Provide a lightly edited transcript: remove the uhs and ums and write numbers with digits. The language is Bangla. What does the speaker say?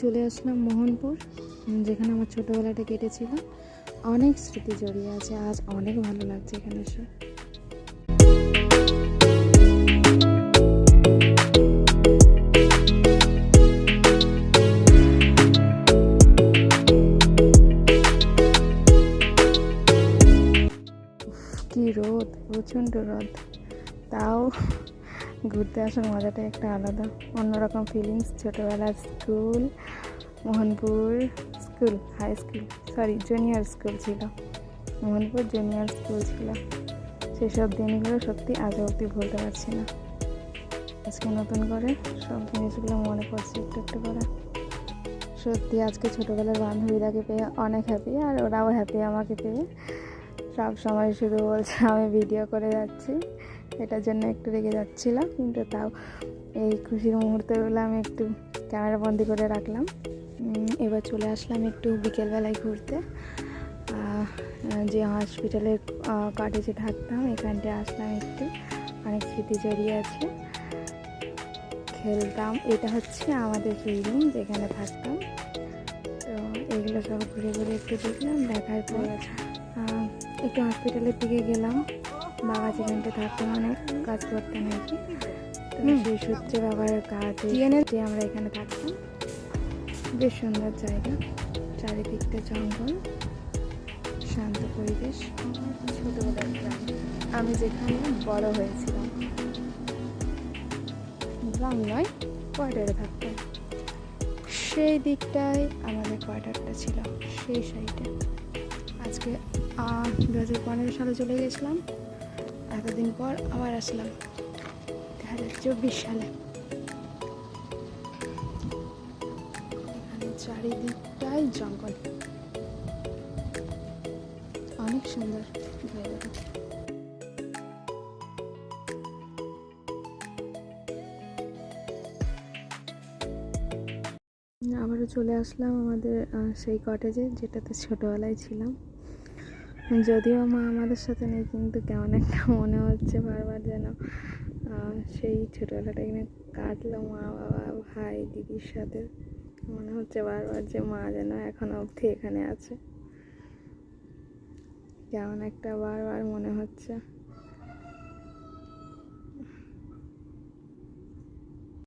চলে আসলাম মোহনপুর, যেখানে আমার ছোটোবেলাটা কেটেছিল। অনেক স্মৃতি জড়িয়ে আছে। আজ অনেক ভালো লাগছে এখানে এসে। কি রোদ, প্রচণ্ড রোদ, তাও ঘুরতে আসার মজাটাই একটা আলাদা, অন্যরকম ফিলিংস। ছোটোবেলার school, Mohanpur school, high school, junior school ছিল, মোহনপুর জুনিয়র স্কুল ছিল। সেসব দিনগুলো সত্যি আজ অবধি ভুলতে পারছি না। আজকে নতুন করে সব জিনিসগুলো মনে পড়ছে একটু একটু করে। সত্যি আজকে ছোটোবেলার বান্ধবীরাকে পেয়ে অনেক হ্যাপি, আর ওরাও হ্যাপি আমাকে পেয়ে। সব সময় শুধু বলছে আমি ভিডিও করে যাচ্ছি, এটার জন্য একটু রেগে যাচ্ছিলাম, কিন্তু তাও এই খুশির মুহূর্তগুলো আমি একটু ক্যামেরা বন্দি করে রাখলাম। এবার চলে আসলাম একটু বিকেলবেলায় ঘুরতে। যে হসপিটালের কটেজে থাকতাম, এখানটায় আসলাম একটু, অনেক স্মৃতি জড়িয়ে আছে। খেলতাম, এটা হচ্ছে আমাদের সেই রুম যেখানে থাকতাম। তো এগুলো সব ঘুরে ঘুরে একটু দেখলাম, দেখার পর একটু হসপিটালের দিকে গেলাম। বাবা যেখানটা থাকতাম অনেক কাজ করতেন আর কি, তো সেই সূত্রে বাবার কাজে যে আমরা এখানে থাকতাম। বেশ সুন্দর জায়গা, চারিদিকটা জঙ্গল, শান্ত পরিবেশ। ছোটোবেলার গ্রাম, আমি যেখানে বড় হয়েছিলাম। গ্রাম নয়, কোয়ার্টারে থাকতাম। সেই দিকটায় আমাদের কোয়ার্টারটা ছিল, সেই সাইডে। আজকে 2015 সালে চলে গেছিলাম, এতদিন পর আবার আসলাম 2024 সালে। এখানে চারিদিকটাই জঙ্গল, অনেক সুন্দর জায়গাটা। আবারও চলে আসলাম আমাদের সেই কটেজে, যেটাতে ছোটোবেলায় ছিলাম। যদিও মা আমাদের সাথে নেই, কিন্তু কেমন একটা মনে হচ্ছে বারবার যেন সেই ছোটোবেলাটা এখানে কাটলো মা, বাবা, ভাই, দিদির সাথে। মনে হচ্ছে বারবার যে মা যেন এখনো অবধি এখানে আছে, কেমন একটা বারবার মনে হচ্ছে।